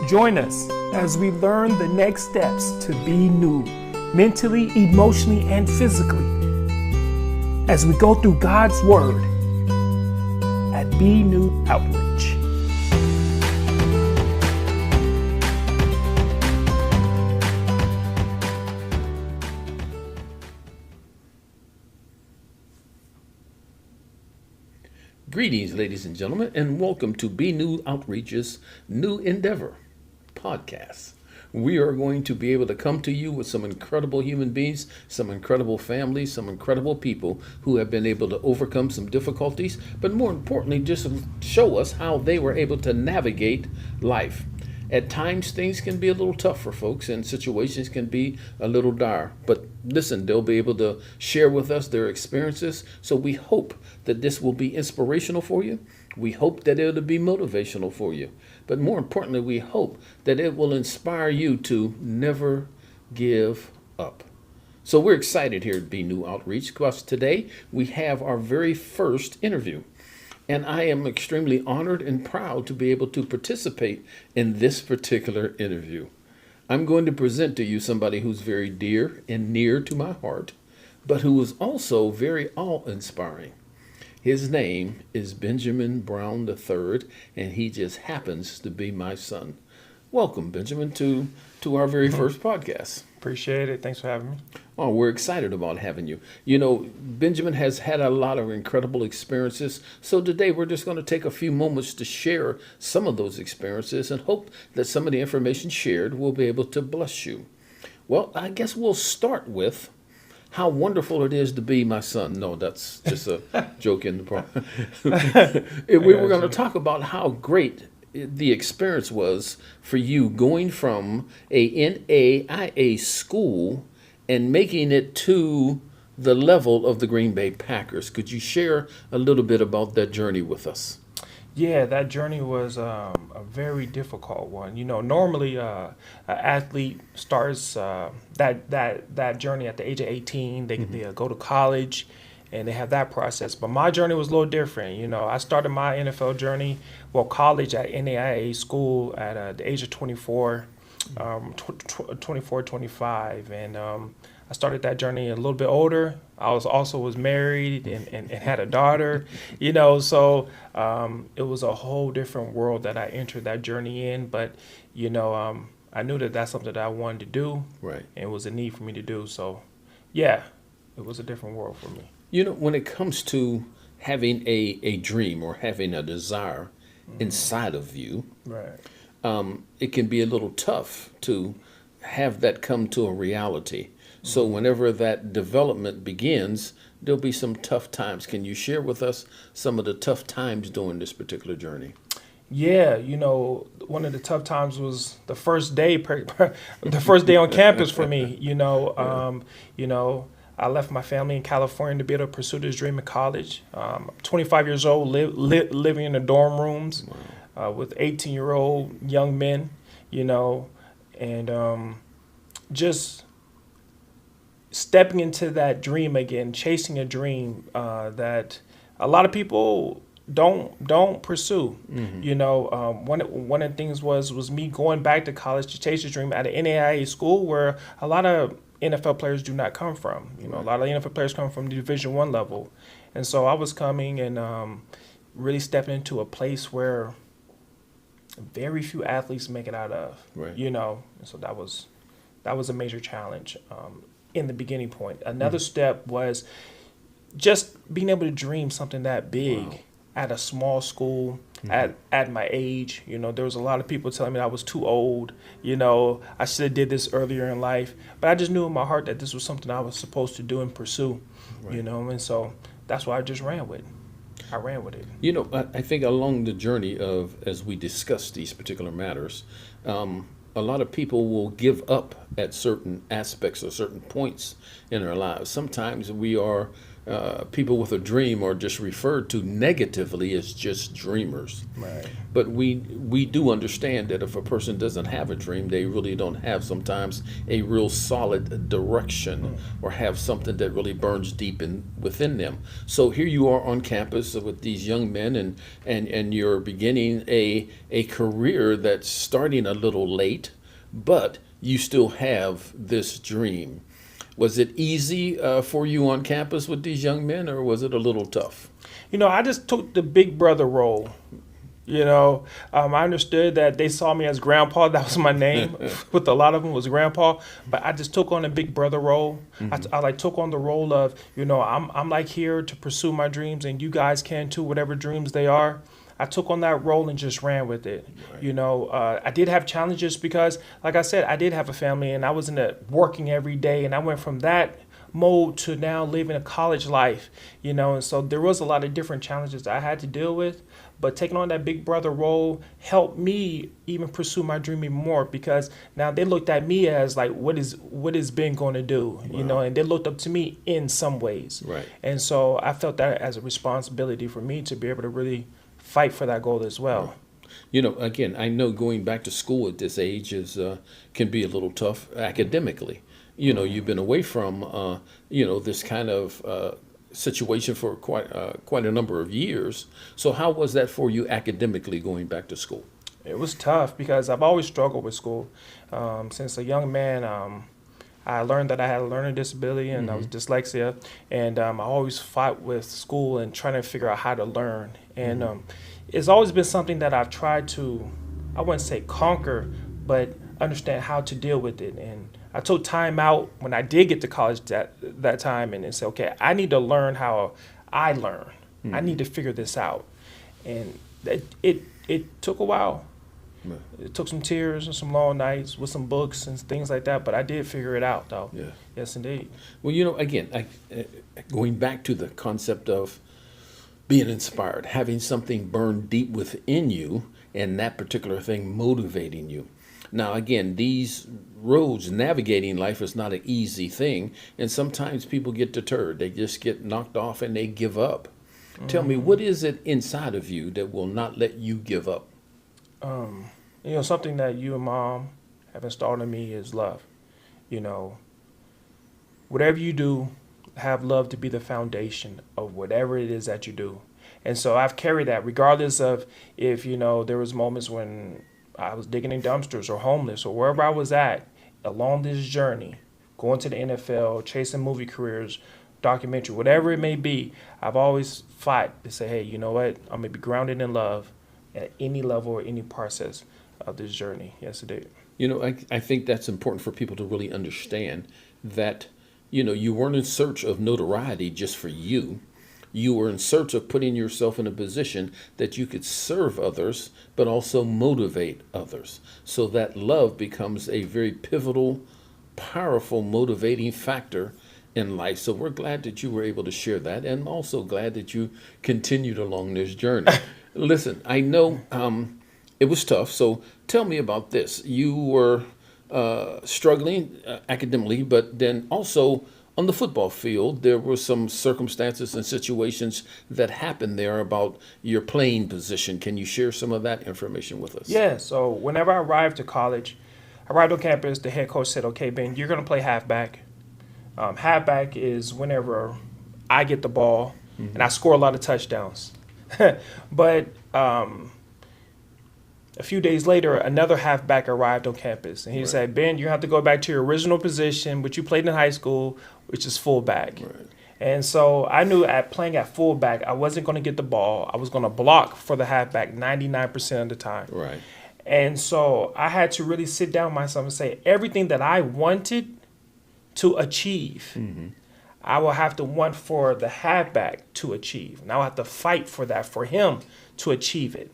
Join us as we learn the next steps to be new, mentally, emotionally, and physically, as we go through God's Word at Benew Outreach. Greetings, ladies and gentlemen, and welcome to Benew Outreach's New Endeavor podcast. We are going to be able to come to you with some incredible human beings, some incredible families, some incredible people who have been able to overcome some difficulties, but more importantly, just show us how they were able to navigate life. At times, things can be a little tough for folks and situations can be a little dire. But listen, they'll be able to share with us their experiences. So we hope that this will be inspirational for you. We hope that it'll be motivational for you. But more importantly, we hope that it will inspire you to never give up. So we're excited here at Benew Outreach because today we have our very first interview. And I am extremely honored and proud to be able to participate in this particular interview. I'm going to present to you somebody who's very dear and near to my heart, but who is also very awe-inspiring. His name is Benjamin Brown III, and he just happens to be my son. Welcome, Benjamin, to our very first podcast. Appreciate it. Thanks for having me. Oh, we're excited about having you. You know, Benjamin has had a lot of incredible experiences. So today we're just going to take a few moments to share some of those experiences and hope that some of the information shared will be able to bless you. Well, I guess we'll start with how wonderful it is to be my son. No, that's just a joke in the part. We were going to talk about how great the experience was for you going from a NAIA school and making it to the level of the Green Bay Packers. Could you share a little bit about that journey with us? Yeah, that journey was a very difficult one. You know, normally an athlete starts that journey at the age of 18. They go to college, and they have that process. But my journey was a little different. You know, I started my NFL journey, college at NAIA school at the age of 24, 25. And I started that journey a little bit older. I was married and had a daughter, you know, so it was a whole different world that I entered that journey in. But, you know, I knew that that's something that I wanted to do. Right. And it was a need for me to do. So, yeah, it was a different world for me. You know, when it comes to having a dream or having a desire inside of you, right, it can be a little tough to have that come to a reality. So whenever that development begins, there'll be some tough times. Can you share with us some of the tough times during this particular journey? Yeah, you know, one of the tough times was the first day, the first day on campus for me. You know, I left my family in California to be able to pursue this dream in college. 25 years old, living in the dorm rooms with 18-year-old young men, you know, and just stepping into that dream again, chasing a dream that a lot of people don't pursue. You know, one of the things was me going back to college to chase a dream at an NAIA school where a lot of NFL players do not come from. You know, a lot of NFL players come from the Division I level. And so I was coming and really stepping into a place where very few athletes make it out of, you know. And so that was a major challenge in the beginning point. Another step was just being able to dream something that big at a small school at my age. You know, there was a lot of people telling me I was too old. You know, I should have did this earlier in life. But I just knew in my heart that this was something I was supposed to do and pursue. You know, and so that's why I just ran with it. I ran with it. You know, I think along the journey of, as we discuss these particular matters, a lot of people will give up at certain aspects or certain points in our lives. Sometimes we are people with a dream are just referred to negatively as just dreamers. Right. But we do understand that if a person doesn't have a dream, they really don't have sometimes a real solid direction or have something that really burns deep within them. So here you are on campus with these young men, and you're beginning a career that's starting a little late, but you still have this dream. Was it easy for you on campus with these young men, or was it a little tough? I just took the big brother role. I understood that they saw me as Grandpa. That was my name. With a lot of them was Grandpa, but I just took on a big brother role. I like took on the role of, I'm like here to pursue my dreams, and you guys can too, whatever dreams they are. I took on that role and just ran with it. Right. I did have challenges because, like I said, I did have a family, and I was working every day, and I went from that mode to now living a college life, and so there was a lot of different challenges I had to deal with. But taking on that big brother role helped me even pursue my dream even more, because now they looked at me as like, what is Ben going to do? Wow. And they looked up to me in some ways. Right. And so I felt that as a responsibility for me to be able to really fight for that goal as well. Again, I know going back to school at this age can be a little tough academically. You've been away from this kind of situation for quite a number of years. So how was that for you academically going back to school? It was tough because I've always struggled with school. Since a young man, I learned that I had a learning disability and I was dyslexia, and I always fought with school and trying to figure out how to learn. And it's always been something that I've tried to, I wouldn't say conquer, but understand how to deal with it. And I took time out when I did get to college that time and said, okay, I need to learn how I learn. I need to figure this out. And it took a while. Right. It took some tears and some long nights with some books and things like that, but I did figure it out, though. Yeah. Yes, indeed. Well, again, going back to the concept of being inspired, having something burn deep within you, and that particular thing motivating you. Now, again, these roads, navigating life is not an easy thing, and sometimes people get deterred. They just get knocked off and they give up. Tell me, what is it inside of you that will not let you give up? Something that you and Mom have installed in me is love. Whatever you do, have love to be the foundation of whatever it is that you do. And so I've carried that regardless of if, there was moments when I was digging in dumpsters or homeless or wherever I was at along this journey, going to the NFL, chasing movie careers, documentary, whatever it may be. I've always fought to say, hey, you know what? I'm going to be grounded in love at any level or any process of this journey. Yes, it did. I think that's important for people to really understand that, you weren't in search of notoriety just for you. You were in search of putting yourself in a position that you could serve others, but also motivate others. So that love becomes a very pivotal, powerful, motivating factor in life. So we're glad that you were able to share that, and also glad that you continued along this journey. Listen, I know it was tough. So tell me about this. You were struggling academically, but then also on the football field, there were some circumstances and situations that happened there about your playing position. Can you share some of that information with us? Yeah, so whenever I arrived on campus, the head coach said, okay, Ben, you're going to play halfback. Halfback is whenever I get the ball, and I score a lot of touchdowns. But a few days later, another halfback arrived on campus, and he said, Ben, you have to go back to your original position, which you played in high school, which is fullback. Right. And so I knew playing at fullback, I wasn't going to get the ball. I was going to block for the halfback 99% of the time. Right. And so I had to really sit down with myself and say, everything that I wanted to achieve, I will have to want for the halfback to achieve. And I will have to fight for that, for him to achieve it.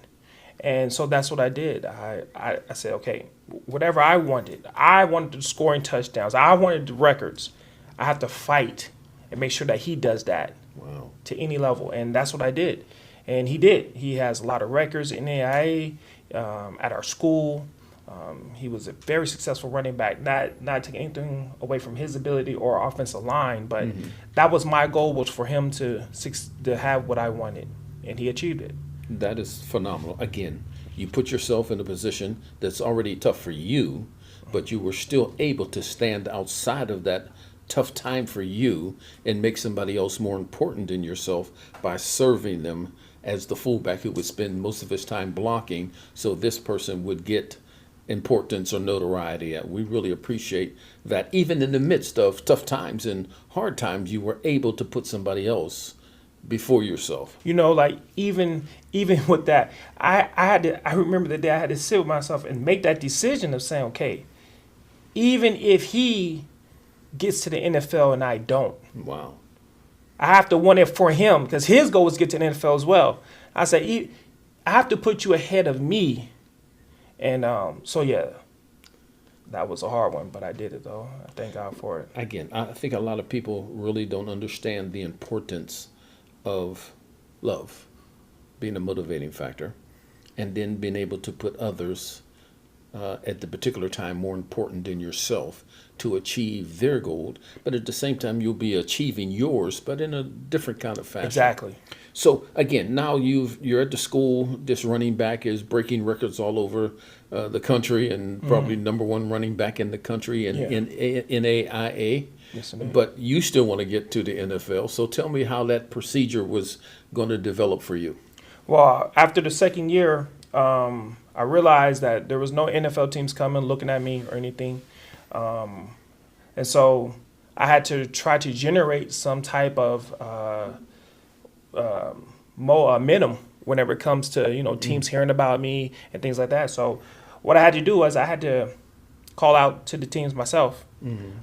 And so that's what I did. I said, okay, whatever I wanted the scoring touchdowns. I wanted the records. I have to fight and make sure that he does that. Wow. To any level. And that's what I did. And he did. He has a lot of records in AIA, at our school, He was a very successful running back, not taking anything away from his ability or offensive line, but that was my goal, was for him to have what I wanted, and he achieved it. That is phenomenal. Again, you put yourself in a position that's already tough for you, but you were still able to stand outside of that tough time for you and make somebody else more important than yourself by serving them as the fullback who would spend most of his time blocking, so this person would get importance or notoriety. We really appreciate that even in the midst of tough times and hard times, you were able to put somebody else before yourself. Like even with that, I remember the day I had to sit with myself and make that decision of saying, okay, even if he gets to the NFL and I don't, Wow. I have to want it for him, because his goal was to get to the NFL as well. I said, I have to put you ahead of me. And so, yeah, that was a hard one, but I did it, though. I thank God for it. Again, I think a lot of people really don't understand the importance of love being a motivating factor, and then being able to put others at the particular time more important than yourself to achieve their goal. But at the same time, you'll be achieving yours, but in a different kind of fashion. Exactly. So again, now you're at the school. This running back is breaking records all over the country, and probably number one running back in the country in NAIA. Yes, indeed. But you still want to get to the NFL. So tell me how that procedure was going to develop for you. Well, after the second year, I realized that there was no NFL teams coming looking at me or anything. And so I had to try to generate some type of momentum whenever it comes to, teams hearing about me and things like that. So what I had to do was I had to call out to the teams myself.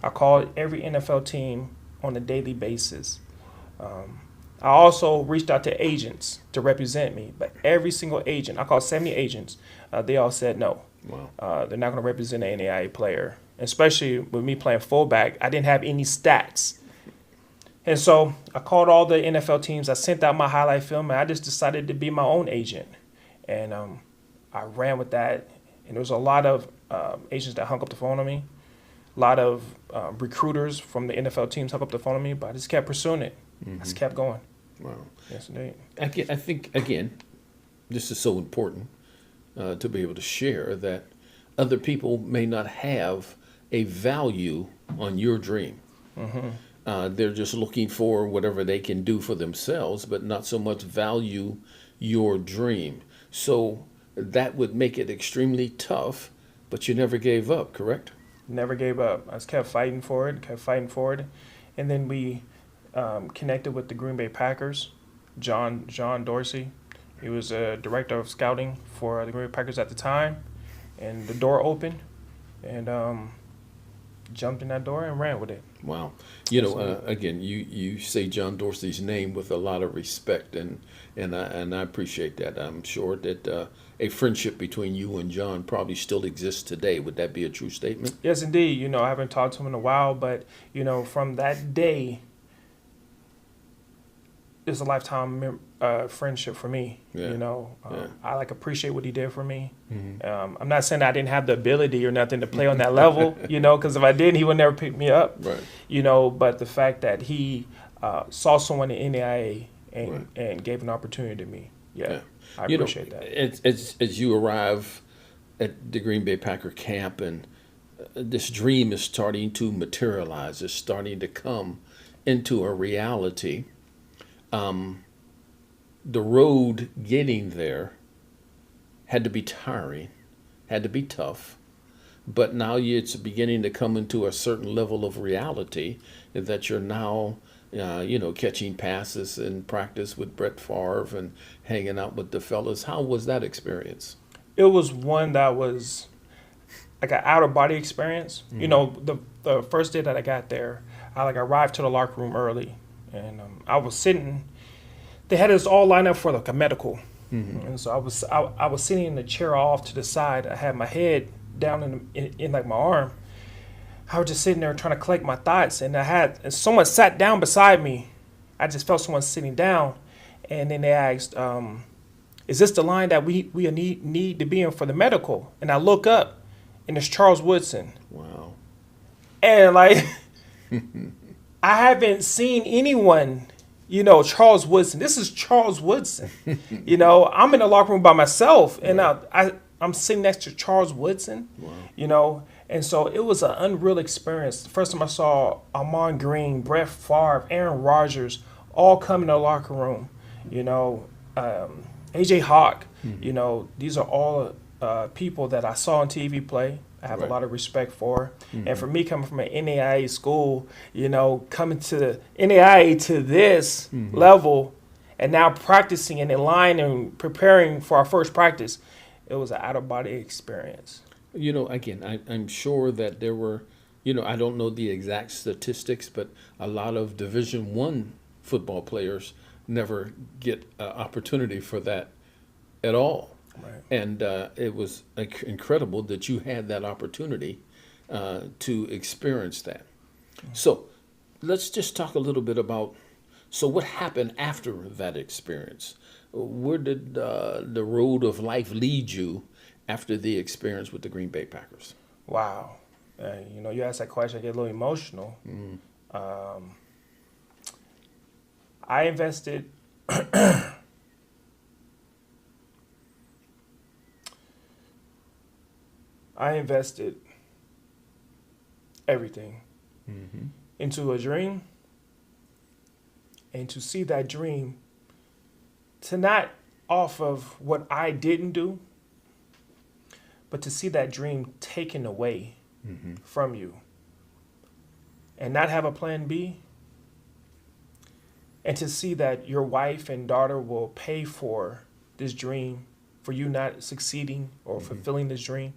I called every NFL team on a daily basis. I also reached out to agents to represent me, but every single agent, I called 70 agents, they all said no. Wow. They're not going to represent an NAIA player, especially with me playing fullback. I didn't have any stats. And so I called all the NFL teams. I sent out my highlight film, and I just decided to be my own agent. And I ran with that. And there was a lot of agents that hung up the phone on me. A lot of recruiters from the NFL teams hung up the phone on me, but I just kept pursuing it. I just kept going. Wow. Yes, indeed. I think, again, this is so important to be able to share that other people may not have a value on your dream. They're just looking for whatever they can do for themselves, but not so much value your dream. So that would make it extremely tough, but you never gave up, correct? Never gave up. I just kept fighting for it. And then we connected with the Green Bay Packers, John Dorsey. He was a director of scouting for the Green Bay Packers at the time. And the door opened, and jumped in that door and ran with it. Wow. Again, you say John Dorsey's name with a lot of respect, and I appreciate that. I'm sure that a friendship between you and John probably still exists today. Would that be a true statement? Yes, indeed. I haven't talked to him in a while, but, from that day, it's a lifetime friendship for me. Yeah. I appreciate what he did for me. I'm not saying I didn't have the ability or nothing to play on that level, because if I did, he would never pick me up. Right. But the fact that he saw someone in NAIA and gave an opportunity to me, I appreciate that. As you arrive at the Green Bay Packer camp, and this dream is starting to materialize, it's starting to come into a reality. The road getting there had to be tiring, had to be tough, but now it's beginning to come into a certain level of reality that you're now, catching passes in practice with Brett Favre and hanging out with the fellas. How was that experience? It was one that was like an out-of-body experience. The first day that I got there, I arrived to the locker room early. And I was sitting. They had us all lined up for a medical, and so I was sitting in the chair off to the side. I had my head down in my arm. I was just sitting there trying to collect my thoughts, and someone sat down beside me. I just felt someone sitting down, and then they asked, "Is this the line that we need to be in for the medical?" And I look up, and it's Charles Woodson. Wow. And like, I haven't seen anyone, Charles Woodson. This is Charles Woodson. I'm in the locker room by myself, and I'm sitting next to Charles Woodson. Wow. And so it was an unreal experience. The first time I saw Ahman Green, Brett Favre, Aaron Rodgers, all come in the locker room. AJ Hawk. These are all people that I saw on TV play. I have a lot of respect for. And for me, coming from an NAIA school, coming to the NAIA to this level, and now practicing and in line and preparing for our first practice, it was an out-of-body experience. Again, I'm sure that there were, I don't know the exact statistics, but a lot of Division I football players never get an opportunity for that at all. Right. And it was incredible that you had that opportunity to experience that. So let's just talk a little bit about, so what happened after that experience? Where did the road of life lead you after the experience with the Green Bay Packers? Wow. You asked that question, I get a little emotional. I invested everything into a dream, and to see that dream, to not off of what I didn't do, but to see that dream taken away from you and not have a plan B, and to see that your wife and daughter will pay for this dream, for you not succeeding or fulfilling this dream,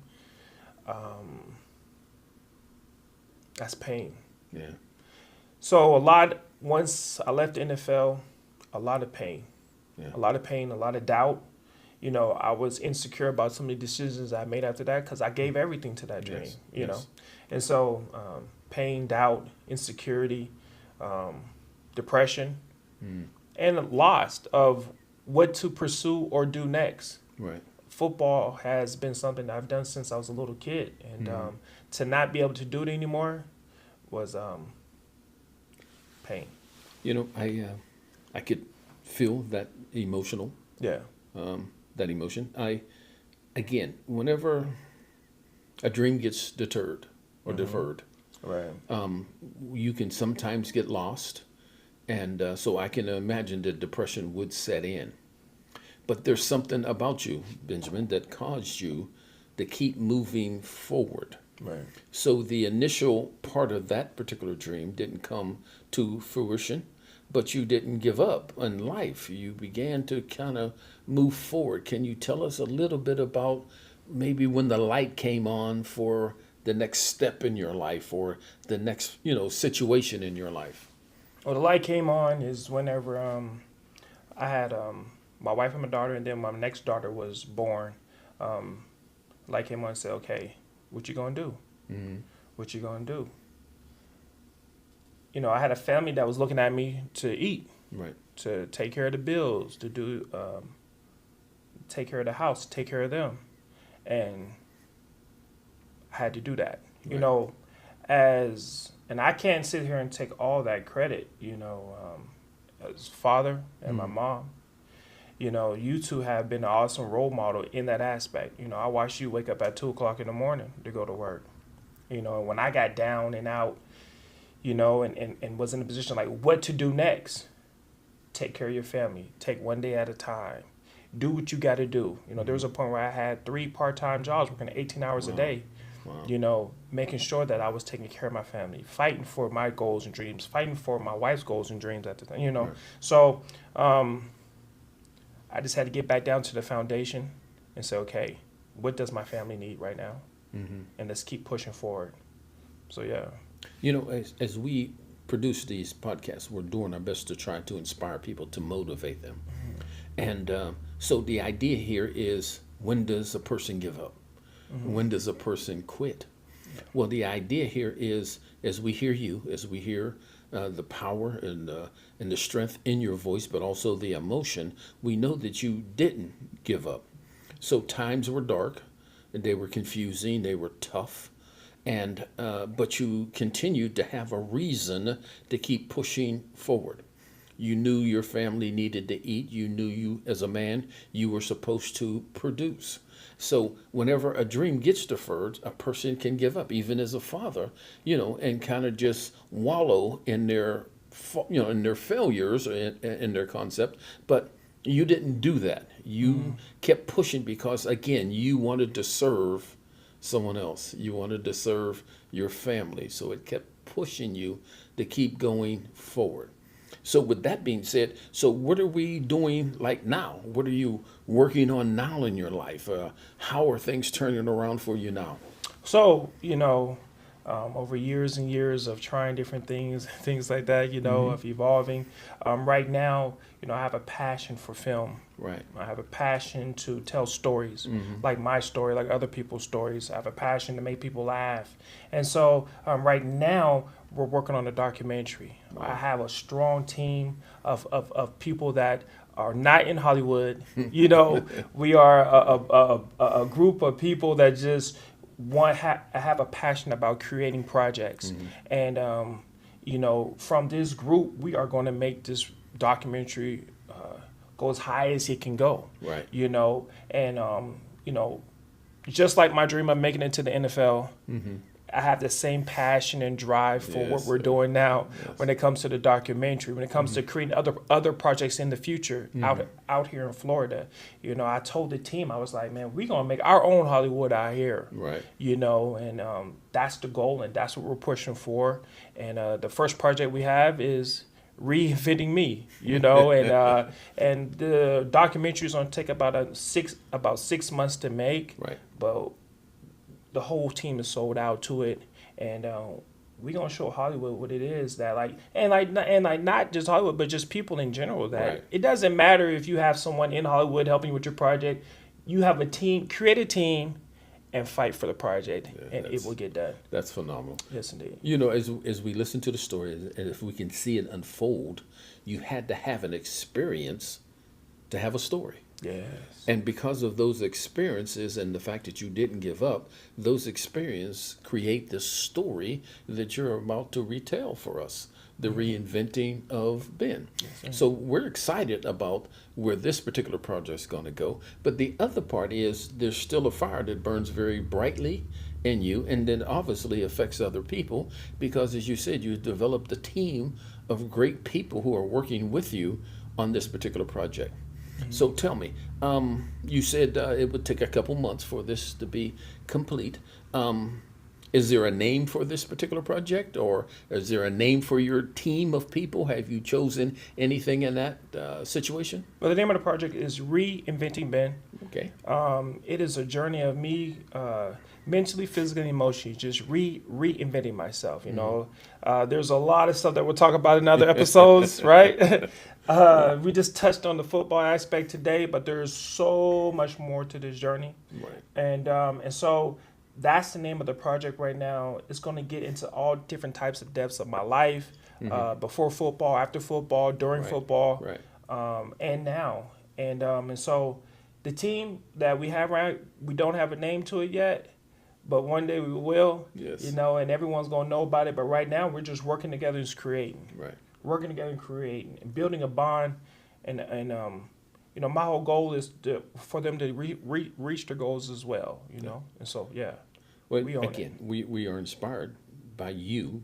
that's pain. Yeah. So once I left the NFL, a lot of pain. Yeah. A lot of pain, a lot of doubt. I was insecure about some of the decisions I made after that because I gave everything to that dream, Yes. And so pain, doubt, insecurity, depression, and lost of what to pursue or do next. Right. Football has been something that I've done since I was a little kid. And to not be able to do it anymore was pain. I could feel that emotional. Yeah. That emotion. Whenever a dream gets deterred or deferred, Right. you can sometimes get lost. And so I can imagine that depression would set in. But there's something about you, Benjamin, that caused you to keep moving forward. Right. So the initial part of that particular dream didn't come to fruition, but you didn't give up on life. You began to kind of move forward. Can you tell us a little bit about maybe when the light came on for the next step in your life or the next, situation in your life? Well, the light came on is whenever I had my wife and my daughter, and then my next daughter was born. Light came on and said, okay, what you gonna do? What you gonna do? I had a family that was looking at me to eat, Right. to take care of the bills, to do, take care of the house, take care of them. And I had to do that, Right. And I can't sit here and take all that credit, as father and my mom. You two have been an awesome role model in that aspect. I watched you wake up at 2:00 in the morning to go to work. And when I got down and out, and was in a position like what to do next, take care of your family, take one day at a time, do what you got to do. There was a point where I had 3 part-time jobs working 18 hours a day, Wow. making sure that I was taking care of my family, fighting for my goals and dreams, fighting for my wife's goals and dreams at the time, Right. So I just had to get back down to the foundation and say, okay, what does my family need right now? And let's keep pushing forward. So, yeah. As we produce these podcasts, we're doing our best to try to inspire people, to motivate them. And so the idea here is, when does a person give up? When does a person quit? Well, the idea here is, as we hear you, as we hear the power and the strength in your voice, but also the emotion, we know that you didn't give up. So times were dark. They were confusing. They were tough. And but you continued to have a reason to keep pushing forward. You knew your family needed to eat. You knew you, as a man, you were supposed to produce. So whenever a dream gets deferred, a person can give up, even as a father, and kind of just wallow in their, in their failures or in their concept. But you didn't do that. You kept pushing because, again, you wanted to serve someone else. You wanted to serve your family. So it kept pushing you to keep going forward. So with that being said, so what are we doing like now? What are you working on now in your life? How are things turning around for you now? So, over years and years of trying different things, things like that, of evolving. Right now, I have a passion for film. Right. I have a passion to tell stories, like my story, like other people's stories. I have a passion to make people laugh. And so right now, we're working on a documentary. I have a strong team of people that are not in Hollywood. We are a group of people that just have a passion about creating projects. And, from this group, we are going to make this documentary go as high as it can go. Right. Just like my dream of making it to the NFL, I have the same passion and drive for what we're doing now when it comes to the documentary, when it comes to creating other projects in the future out here in Florida. I told the team, I was like, man, we're going to make our own Hollywood out here. Right. And that's the goal, and that's what we're pushing for. And the first project we have is reinventing me, and the documentary is going to take about 6 months to make. Right. But the whole team is sold out to it, and we're gonna show Hollywood what it is that not just Hollywood, but just people in general. That It doesn't matter if you have someone in Hollywood helping you with your project. You have a team, create a team, and fight for the project, and it will get done. That's phenomenal. Yes, indeed. As we listen to the story, and if we can see it unfold, you had to have an experience to have a story. Yes. And because of those experiences and the fact that you didn't give up, those experiences create this story that you're about to retell for us, the reinventing of Ben. Yes, so we're excited about where this particular project is going to go. But the other part is there's still a fire that burns very brightly in you, and then obviously affects other people because, as you said, you developed a team of great people who are working with you on this particular project. So tell me, you said it would take a couple months for this to be complete. Is there a name for this particular project, or is there a name for your team of people? Have you chosen anything in that situation? Well, the name of the project is Reinventing Ben. Okay. It is a journey of me mentally, physically, and emotionally, just reinventing myself. There's a lot of stuff that we'll talk about in other episodes, right? We just touched on the football aspect today, but there's so much more to this journey. Right. And so that's the name of the project right now. It's going to get into all different types of depths of my life, before football, after football, during football, and now. And so the team that we have around, we don't have a name to it yet, but one day we will. Yes. And everyone's going to know about it. But right now, we're just working together and just creating. Right. Working together and creating and building a bond, and my whole goal is for them to reach their goals as well. And so Well, we are inspired by you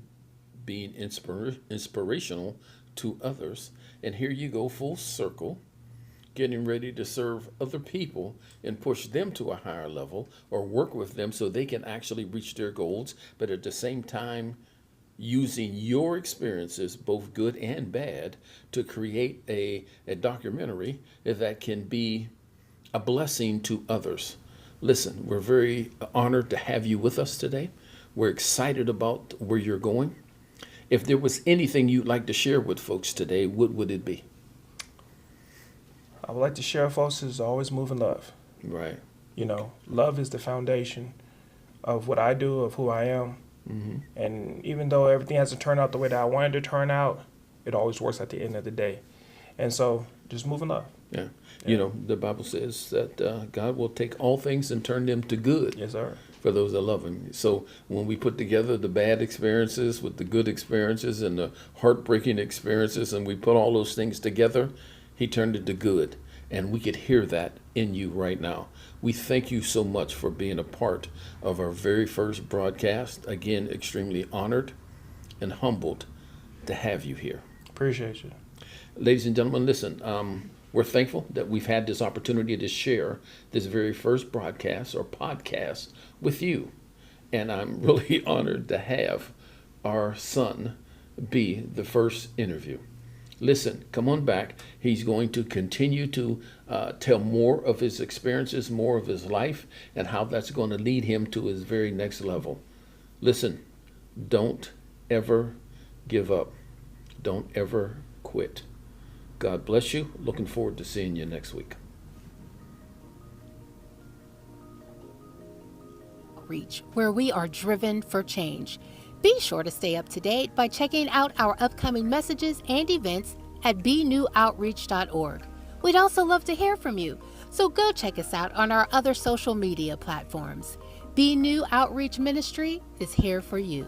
being inspirational to others, and here you go full circle, getting ready to serve other people and push them to a higher level or work with them so they can actually reach their goals, but at the same time using your experiences, both good and bad, to create a documentary that can be a blessing to others. Listen, we're very honored to have you with us today. We're excited about where you're going. If there was anything you'd like to share with folks today, what would it be? I would like to share, folks, is always move in love. Right. Love is the foundation of what I do, of who I am. And even though everything hasn't turned out the way that I wanted to turn out, it always works at the end of the day. And so just move in love. Yeah. You know, the Bible says that God will take all things and turn them to good. Yes, sir. For those that love him. So when we put together the bad experiences with the good experiences and the heartbreaking experiences, and we put all those things together, he turned it to good. And we could hear that in you right now. We thank you so much for being a part of our very first broadcast. Again, extremely honored and humbled to have you here. Appreciate you. Ladies and gentlemen, listen, we're thankful that we've had this opportunity to share this very first broadcast or podcast with you. And I'm really honored to have our son be the first interview. Listen, come on back. He's going to continue to tell more of his experiences, more of his life, and how that's going to lead him to his very next level. Listen, don't ever give up. Don't ever quit. God bless you. Looking forward to seeing you next week. Reach, where we are driven for change. Be sure to stay up to date by checking out our upcoming messages and events at benewoutreach.org. We'd also love to hear from you, so go check us out on our other social media platforms. Benew Outreach Ministry is here for you.